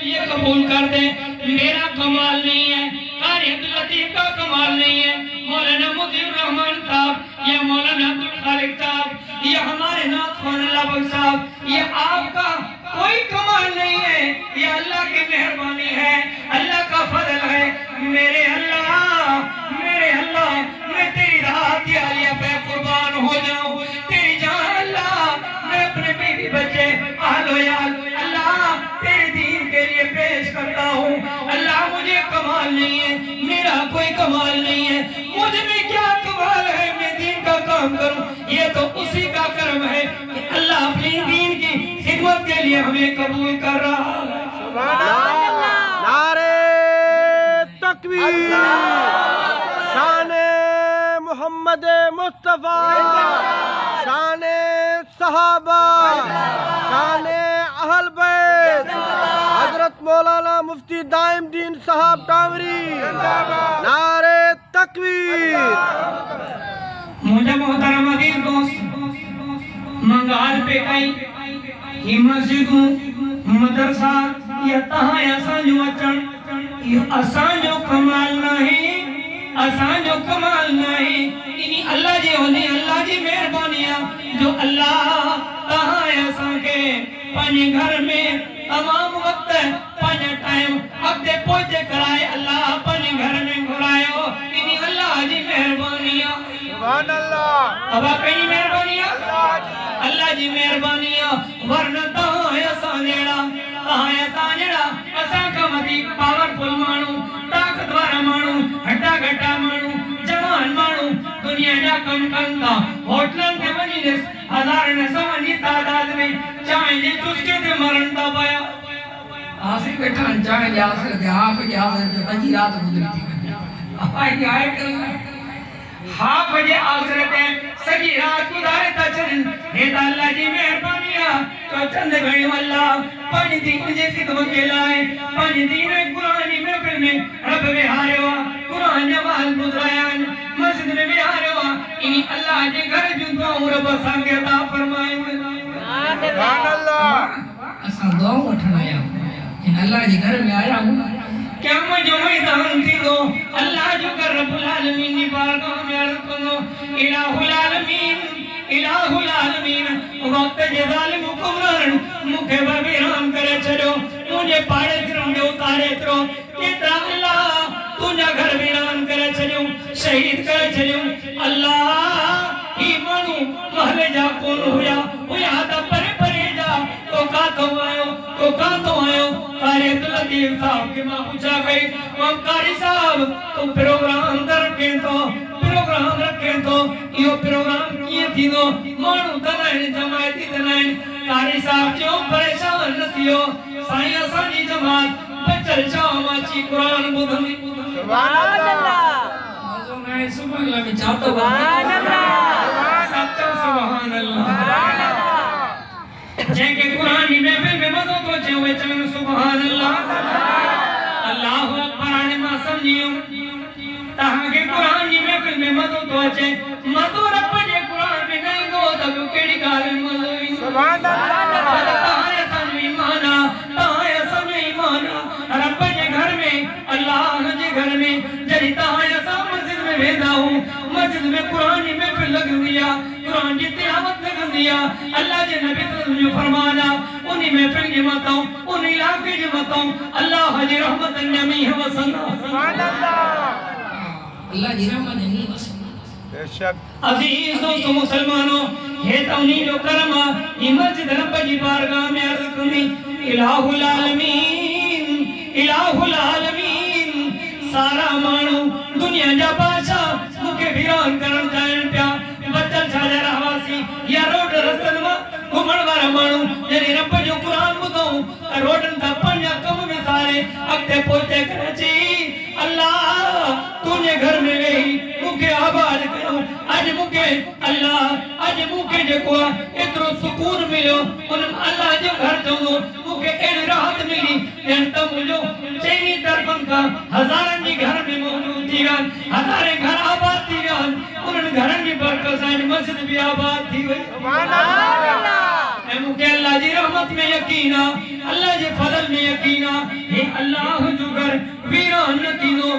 ये कबूल कर दे। मेरा कमाल नहीं है, कारी अब्दुल लतीफ का कमाल नहीं है, मौलाना मुजीब रहमान साहब, ये मौलाना अब्दुल खालिक साहब, ये हमारे नाथ ख्वाजा बख्श साहब, ये आपका कोई कमाल नहीं है, ये अल्लाह की मेहरबानी है, अल्लाह का फजल है। मेरे अल्लाह, मैं तेरी रात आलिया पे कुर्बान हो जाऊं, तेरी जान अल्लाह, मैं अपने बीवी बच्चे आहलो यार अल्लाह तेरे दीन के लिए पेश करता हूँ। अल्लाह मुझे कमाल नहीं है, मेरा कोई कमाल नहीं है, मुझ में क्या कमाल है, मैं दीन का काम करूं, ये तो उसी का कर्म है कि अल्लाह अपनी दीन की खिदमत के लिए हमें कबूल कर रहा है। नारे तकबीर, शाने मोहम्मद मुस्तफा, शाने सहाबा, शाने अहल बैत, हजरत मौलाना मुफ्ती दाइम दीन साहब टावरी, नारे तकबीर। मुझे मोहतरम अजीज दोस्त, मंगाल पे कई ही मस्जिदों मदरसा या तहां असांजो अचण, इहो असांजो कमाल नहीं, असांजो कमाल नहीं, इनी अल्लाह जी होनी, अल्लाह जी मेहरबानी आहे जो अल्लाह तहां असांखे पंहिंजे घर में तमाम वक्त पंहिंजे टाइम अॻिते पहुचे कराए अल्लाह पंहिंजे घर में घुरायो, इनी अल्लाह जी मेहरबानी आहे। सुभान अल्लाह। अब आपकी मेहरबानी आहे, अल्लाह जी मेहरबानी आहे, वरना तहां असां जहिड़ा असां खां वधीक पावरफुल माण्हू, ताक़तवर माण्हू, हटा घटा माण्हू, जवान माण्हू दुनिया जा कम कनि था, होटलनि ते वञी ॾिस, हज़ारनि सवनि जी तादाद में चांहि जे चुस्के ते मरनि था पिया। आसे बैठा चाहे जा सकते हाफ जा सकते पंजी रात गुजरी थी आई आए कर हाफ जे आखिरत सजी रात गुजारे ता चरन, हे त अल्लाह जी मेहरबानी आ तो चंद घड़ी अल्लाह पानी दीन जे खिदमत के लाए, पानी दीन कुरान में महफिल में रब में हारियो, कुरान नमाज गुजराया, मस्जिद में भी हारियो, इनी अल्लाह जे घर जुंदो रब संगे अता फरमायो। सुभान अल्लाह। असा दुआ वठण आया इन अल्लाह जे घर में आया हूं, क़यामत जो मैदान थींदो, अल्लाह जो घर रब्बुल आलमीन जी बारगाह में अर्ज़ कंदो, इलाहुल आलमीन, इलाहुल आलमीन, वक्त जे ज़ालिम हुक्मरान मूंखे बर्बाद करे छॾियो, मुंहिंजे पाड़े फिरन जो उतारे एतिरो, केतिरा अल्लाह तुंहिंजा घर वीरान करे छॾियूं, शहीद करे छॾियूं। अल्लाह ही माण्हू महल जा कोन हुया, हुया त परे परे जा, तो काथों आयो कारी अब्दुल लतीफ साहब के मां पूछा गई, कारी साहब तू प्रोग्राम रखे तो यो प्रोग्राम किए थींदो, माण्हू तनाइन जमायती तनाइन, कारी साहब जो परेशान न थियो, साईं असांजी जमात बचल शाम अची कुरान ॿुधंदी। सुभान अल्लाह। मज़ो न सुभान अल्लाह में चाहतो सुभान अल्लाह। सच्चा सुभान अल्लाह। जंहिंखे कुरान जी महफिल में मज़ो थो अचे उहे चवनि सुभान अल्लाह। अल्लाहु अकबर। हाणे मां सम्झी वियुमि तव्हांखे कुरान जी महफिल में मज़ो थो अचे, मज़ो रब जे कुरान में न ईंदो त ॿियो कहिड़ी ॻाल्हि में मज़ो ईंदो। सुभान अल्लाह। तव्हां असांजो ईमान आहे, तव्हां असांजो ईमान आहे, रब जे घर में, अल्लाह जे घर में जॾहिं तव्हां असां मस्जिद में वेंदा आहियूं, मस्जिद में कुरान जी महफिल लॻंदी आहे, कुरान जी तिलावत लॻंदी आहे, अल्लाह जे नबी जो फरमान आहे, उन महफिल जे मथां, उन इलाके जे मथां अल्लाह जी रहमत जमी है वसंदा। सुभान अल्लाह। अल्लाह जी रहमत नहीं बस। बेशक। अजीज दोस्तों मुसलमानों, हे त उन्हीं जो करम आहे, ही मस्जिद रब जी बारगाह में अर्ज़ कंदी, इलाहुल आलमीन, इलाहुल आलमीन, सारा माण्हू दुनिया जा बादशाह मूंखे वीरान करण चाहिनि पिया, बचल छाजा रहवासी या रोड रस्तनि मां घुमण वारा माण्हू जॾहिं रब जो क़ुरान ॿुधऊं त रोडनि तां पंहिंजा कम विसारे अॻिते पहुचे करे चई, अल्लाह तुंहिंजे घर में वेही मूंखे आबाद कयो, अॼु मूंखे अल्लाह, अॼु मूंखे जेको आहे एतिरो सुकून मिलियो, उन अल्लाह जो घर चवंदो मूंखे अहिड़ी राहत मिली ॼण त मुंहिंजो चइनी तरफ़नि खां हज़ारनि जी घर में मौजूद थी विया, हज़ारे घर आबाद थी विया, उन्हनि घरनि जी बरकत सां मस्जिद भी आबाद थी वई। सुभान अल्लाह। ऐ मुके अल्लाह जी रहमत में यकीना अल्लाह जे फजल में यकीना हे अल्लाह जुगर वीरान न थींदो